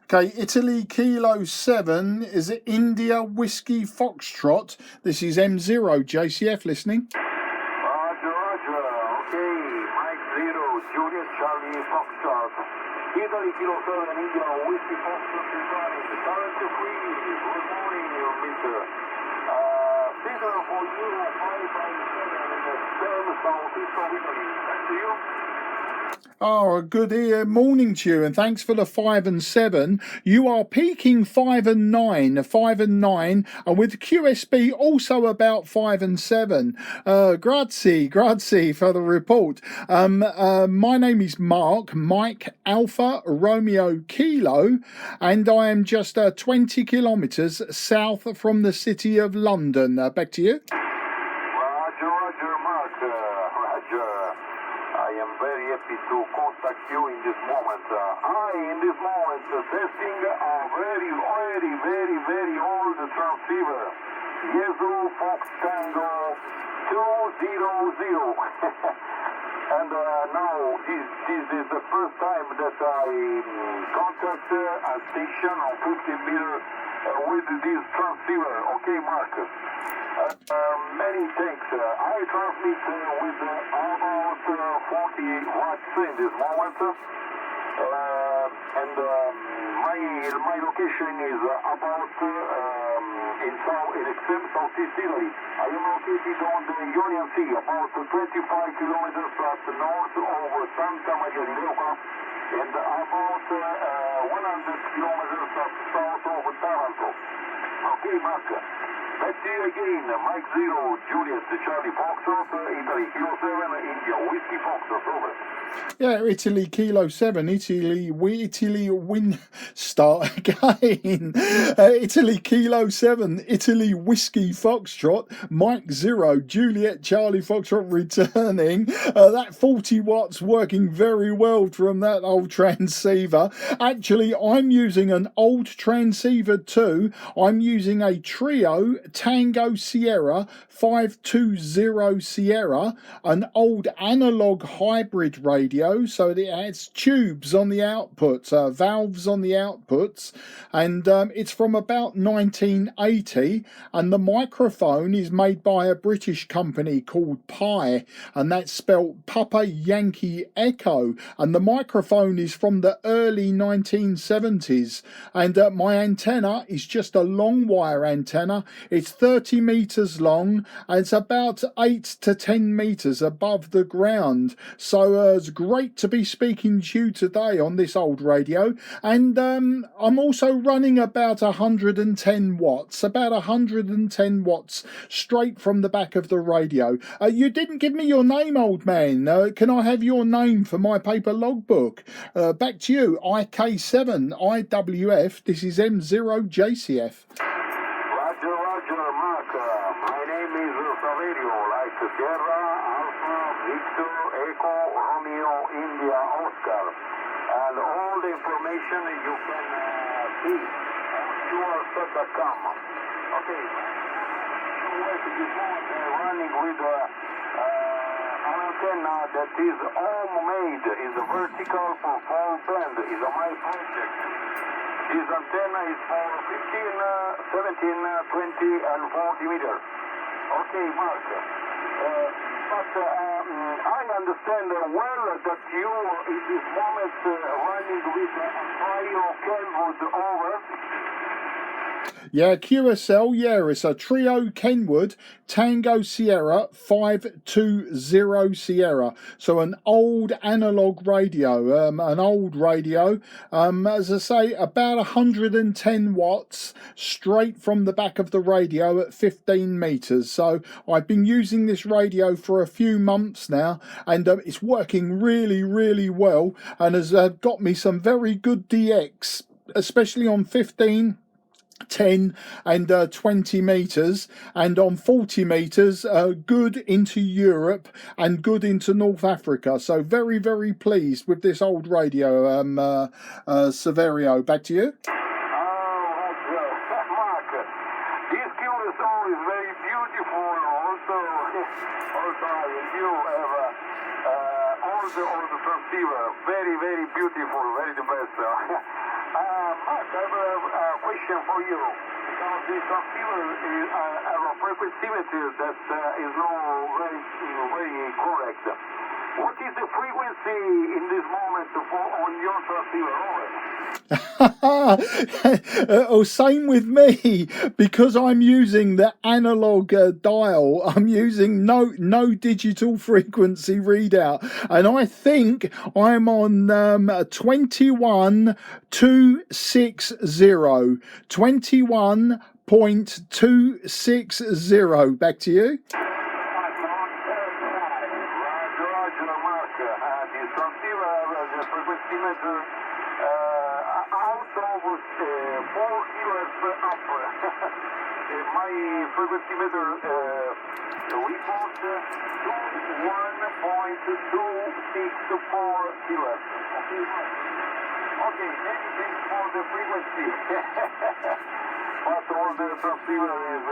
Okay, Italy Kilo 7 is it India Whiskey Foxtrot. This is M0 JCF listening. Roger. Okay, Mike 0, Juliet Charlie Foxtrot. Italy Kilo 7, India Whiskey Foxtrot returning. Current free. Good morning, Mr. Figure for Euro 557 in the same southeast of Italy. Back to you. Oh, good morning to you, and thanks for the 5 and 7. You are peaking 5 and 9, and with QSB also about 5 and 7. Grazie for the report. My name is Mike Alpha Romeo Kilo, and I am just 20 kilometres south from the city of London. Back to you. Roger, Mark. Roger. I am very happy to contact you in this moment. In this moment, testing a very old transceiver. Yezu Fox Tango 200. And now this is the first time that I contact a station on 50 meter with this transceiver. Okay, Mark. Many thanks. I transmit with about 40 watts in this moment. And my location is about in extreme southeast Italy. I am located on the Ionian Sea, about 25 kilometers north of Santa Maria di Leuca, and about 100 kilometers south of Taranto. Okay, Mark. Back to you again, Mike 0, Juliet Charlie Foxtrot, Italy Kilo 7, India Whiskey Foxtrot, over. Yeah, Italy Kilo 7, Italy win, start again. Italy Kilo 7, Italy Whiskey Foxtrot, Mike 0, Juliet Charlie Foxtrot returning. That 40 watts working very well from that old transceiver. Actually, I'm using an old transceiver too. I'm using a Trio Tango Sierra 520 Sierra, an old analog hybrid radio, so it has tubes on the outputs, valves on the outputs, and it's from about 1980, and the microphone is made by a British company called Pi, and that's spelled Papa Yankee Echo, and the microphone is from the early 1970s, and my antenna is just a long wire antenna. It's 30 meters long, and it's about 8 to 10 meters above the ground. So it's great to be speaking to you today on this old radio. And I'm also running about 110 watts straight from the back of the radio. You didn't give me your name, old man. Can I have your name for my paper logbook? Back to you. IK7 IWF. This is M0 JCF. Roger, Mark. My name is Saverio, like Sierra, Alpha, Victor, Echo, Romeo, India, Oscar. And all the information you can see on QRSat.com. Okay. This moment running with an antenna that is homemade, is a vertical for fall band, is a my project. This antenna is for 15, 17, 20, and 40 meters. Okay, Mark. But I understand well that you, in this moment, running with a Trio Kenwood over. Yeah, QSL, yeah, it's a Trio Kenwood Tango Sierra 520 Sierra. So an old analog radio, as I say, about 110 watts straight from the back of the radio at 15 meters. So I've been using this radio for a few months now, and it's working really well, and has got me some very good DX, especially on 15, 10 and 20 meters, and on 40 meters good into Europe and good into North Africa. So very pleased with this old radio. Saverio, back to you. Mark, this QSO is very beautiful. Also you have all the transceiver, very beautiful, very the best. Mark, I have a question for you. Because the transceiver have a frequency meter that is not very correct. What is the frequency in this moment on your transceiver? Same with me, because I'm using the analog dial. I'm using no digital frequency readout, and I think I'm on 21.260. 21.260. Back to you. My frequency meter reports 1.264 kilohertz. Okay, many thanks for the frequency. But all the transceiver is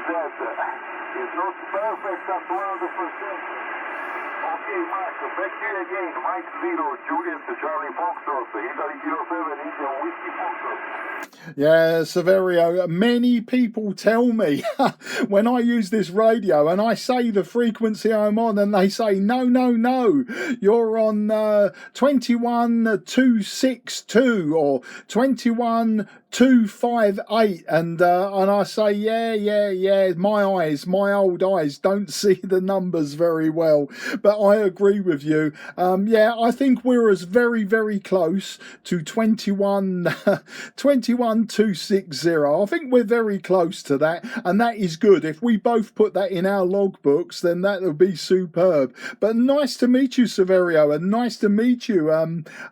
that it's not perfect at 100%. Okay, Mark, back to you again. Mike 0, Juliet, Charlie Foxtrot, Italy 07, India Whiskey Foxtrot. Yeah, Severio, many people tell me when I use this radio and I say the frequency I'm on, and they say, no, you're on 21.262 or 21.258, and I say, yeah, my old eyes don't see the numbers very well, but I agree with you. I think we're as very, very close to 21.260. I think we're very close to that, and that is good. If we both put that in our logbooks, then that would be superb. But nice to meet you, Severio, and nice to meet you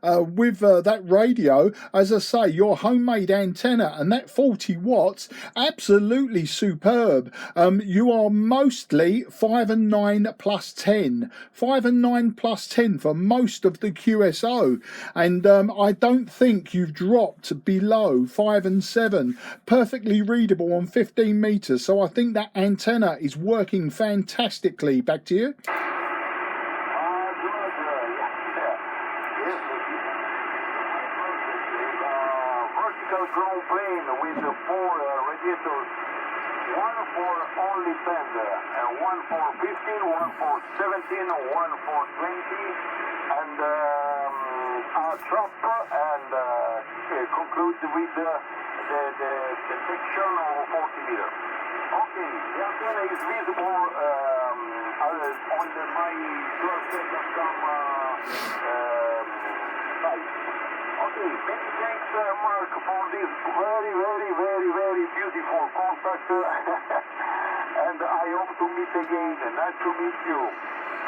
with that radio. As I say, your homemade antenna and that 40 watts, absolutely superb. You are mostly 5 and 9 plus 10. 5 and 9 plus 10 for most of the QSO, and I don't think you've dropped below 5 and 7. Perfectly readable on 15 meters, so I think that antenna is working fantastically. Back to you. Vertical ground plane with 4 radiators. One for only 10, and one for 15, one for 17, one for 20, and a trap, and conclude with the section of 40 meters. Okay, the antenna is visible on my Plustek.com site. Okay, many thanks, Mark, for this very beautiful contact. And I hope to meet again. Nice to meet you.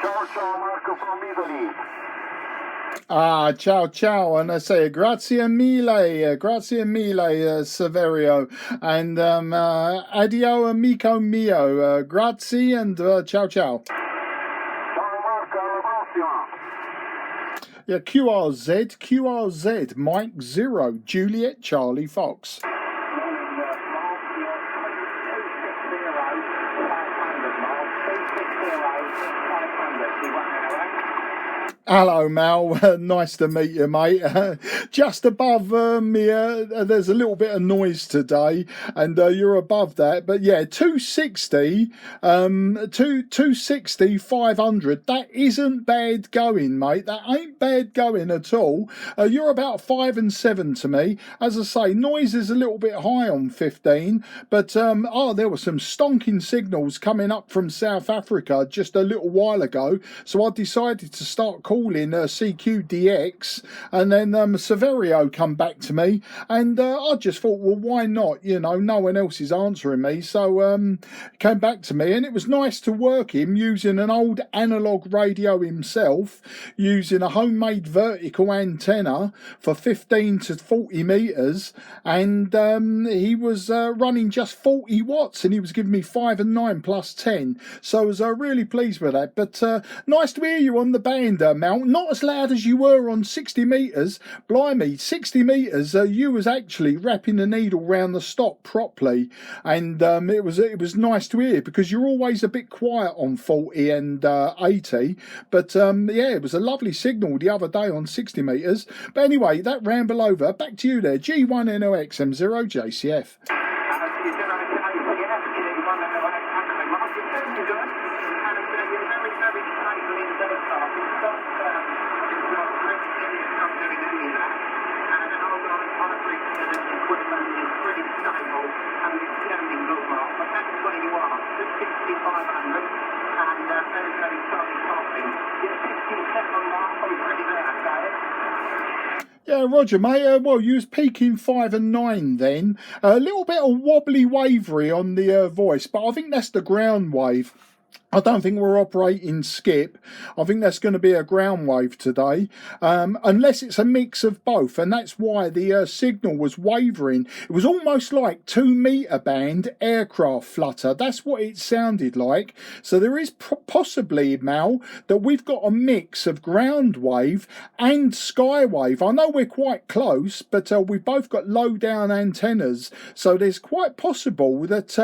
Ciao, Mark from Italy. Ciao, and I say grazie mille, Severio, and addio amico mio, grazie, and ciao. Ciao, Mark, alla prossima. Yeah, QRZ, Mike 0, Juliet, Charlie Fox. Hello, Mal. Nice to meet you, mate. Just above me, there's a little bit of noise today, and you're above that. But yeah, 260, 260, 500. That isn't bad going, mate. That ain't bad going at all. You're about 5 and 7 to me. As I say, noise is a little bit high on 15, but there were some stonking signals coming up from South Africa just a little while ago, so I decided to start calling CQDX, and then Severio come back to me, and I just thought, well, why not? You know, no one else is answering me, so came back to me, and it was nice to work him using an old analog radio himself, using a homemade vertical antenna for 15 to 40 meters, and he was running just 40 watts, and he was giving me 5 and 9 plus 10, so I was really pleased with that. But nice to hear you on the band, Mal. Mal. Not as loud as you were on 60 metres. Blimey, 60 metres, you was actually wrapping the needle round the stop properly. And it was nice to hear, because you're always a bit quiet on 40 and 80. But yeah, it was a lovely signal the other day on 60 metres. But anyway, that ramble over. Back to you there. G1NOX M0 JCF. Yeah, Roger, mate. Well, you was peaking 5 and 9 then. A little bit of wobbly wavery on the voice, but I think that's the ground wave. I don't think we're operating skip. I think that's going to be a ground wave today, unless it's a mix of both, and that's why the signal was wavering. It was almost like 2 metre band aircraft flutter. That's what it sounded like. So there is possibly, Mal, that we've got a mix of ground wave and sky wave. I know we're quite close, but we've both got low down antennas, so there's quite possible that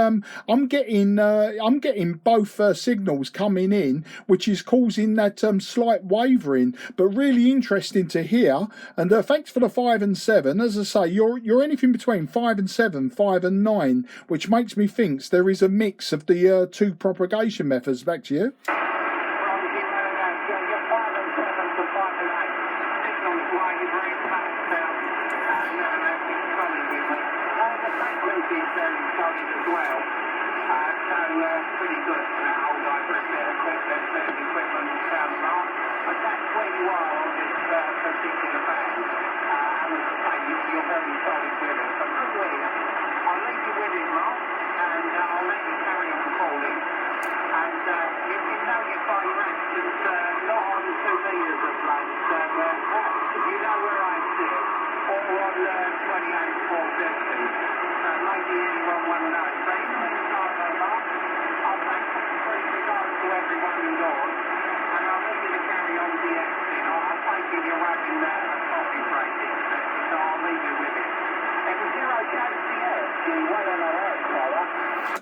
I'm getting both signals coming in, which is causing that slight wavering. But really interesting to hear. And thanks for the 5 and 7. As I say, you're anything between 5 and 7, 5 and 9, which makes me think there is a mix of the two propagation methods. Back to you.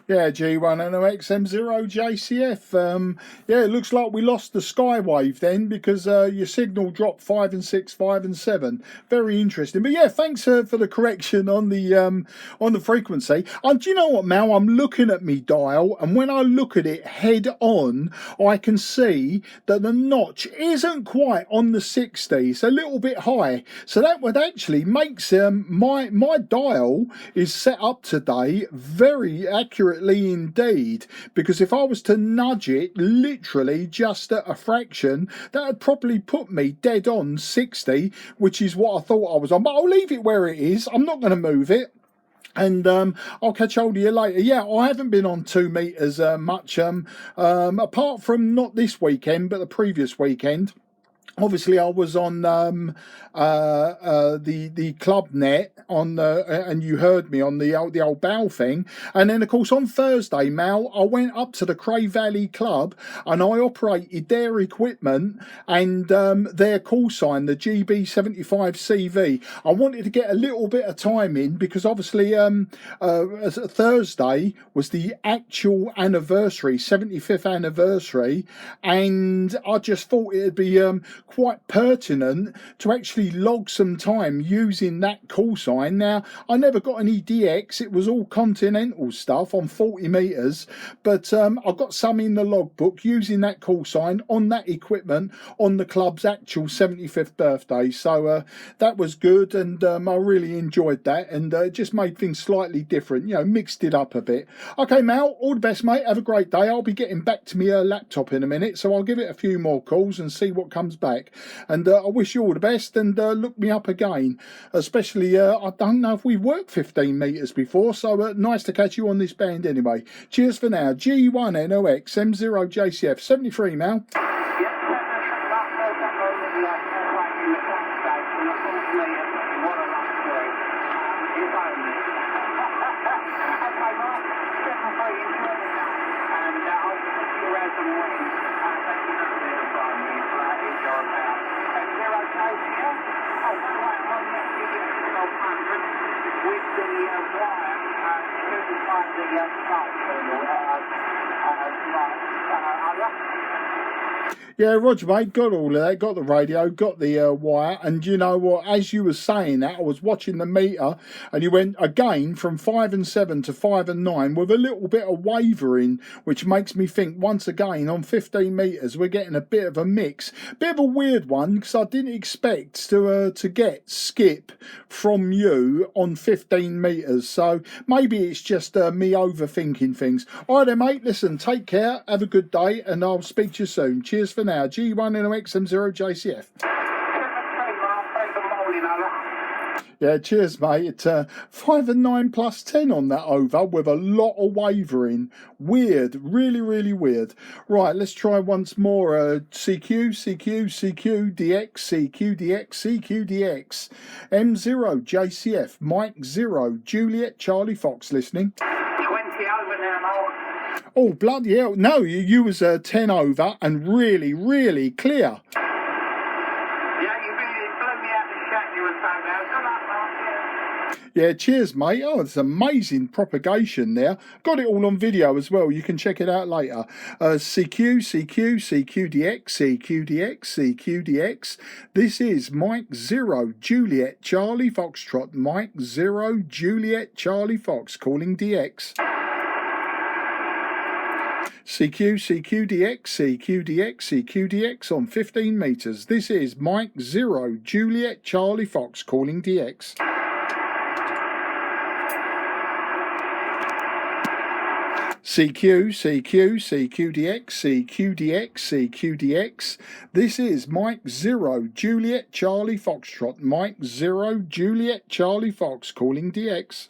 Yeah, G1NOX M0 JCF. Yeah, it looks like we lost the skywave then, because your signal dropped 5 and 6, 5 and 7. Very interesting. But yeah, thanks for the correction on the frequency. Do you know what, Mal? I'm looking at me dial, and when I look at it head on, I can see that the notch isn't quite on the 60. It's a little bit high. So that would actually makes my dial is set up today very accurately indeed, because if I was to nudge it literally just at a fraction, that would probably put me dead on 60, which is what I thought I was on. But I'll leave it where it is. I'm not going to move it. And I'll catch hold of you later. Yeah, I haven't been on 2 metres much, apart from not this weekend, but the previous weekend. Obviously, I was on the club net on and you heard me on the old bow thing, and then of course on Thursday, Mal, I went up to the Cray Valley Club and I operated their equipment and their call sign, the GB75CV. I wanted to get a little bit of time in because obviously Thursday was the actual anniversary, 75th anniversary, and I just thought it'd be quite pertinent to actually log some time using that call sign. Now, I never got any DX, it was all Continental stuff on 40 metres, but I got some in the logbook using that call sign on that equipment on the club's actual 75th birthday. So that was good, and I really enjoyed that, and it just made things slightly different, you know, mixed it up a bit. Okay, Mal, all the best, mate. Have a great day. I'll be getting back to my laptop in a minute, so I'll give it a few more calls and see what comes back. And I wish you all the best, and look me up again, especially I don't know if we worked 15 metres before, so nice to catch you on this band anyway. Cheers for now. G1NOX M0 JCF 73, Mal. And I'll see you around some morning. Thank you for the time. Enjoy. Yeah, Roger, mate, got all of that, got the radio, got the wire, and you know what, as you were saying that, I was watching the meter, and you went again from 5 and 7 to 5 and 9 with a little bit of wavering, which makes me think once again on 15 metres we're getting a bit of a mix. Bit of a weird one, because I didn't expect to get skip from you on 15 metres, so maybe it's just me overthinking things. All right then, mate, listen, take care, have a good day, and I'll speak to you soon. Cheers for now. G1NOXM0JCF. Yeah, cheers, mate. 5 and 9 plus 10 on that over with a lot of wavering. Weird, really, really weird. Right, let's try once more. CQ, CQ, CQ, DX, CQ, DX, CQ, DX. M0, JCF, Mike 0, Juliet, Charlie Fox listening. 20 over now, Mark. Oh, bloody hell. No, you was 10 over and really, really clear. Yeah, you really blew me out the shack you were saying now. Good luck, Mark. Yeah, cheers, mate. Oh, it's amazing propagation there. Got it all on video as well. You can check it out later. CQ, CQ, CQDX, CQDX, CQDX. This is Mike 0, Juliet, Charlie Foxtrot. Mike 0, Juliet, Charlie Fox calling DX. CQ, CQDX, CQDX, CQDX on 15 metres. This is Mike 0, Juliet, Charlie Fox calling DX. CQ, CQ, CQDX, CQDX, CQDX. This is Mike 0, Juliet, Charlie Foxtrot. Mike 0, Juliet, Charlie Fox calling DX.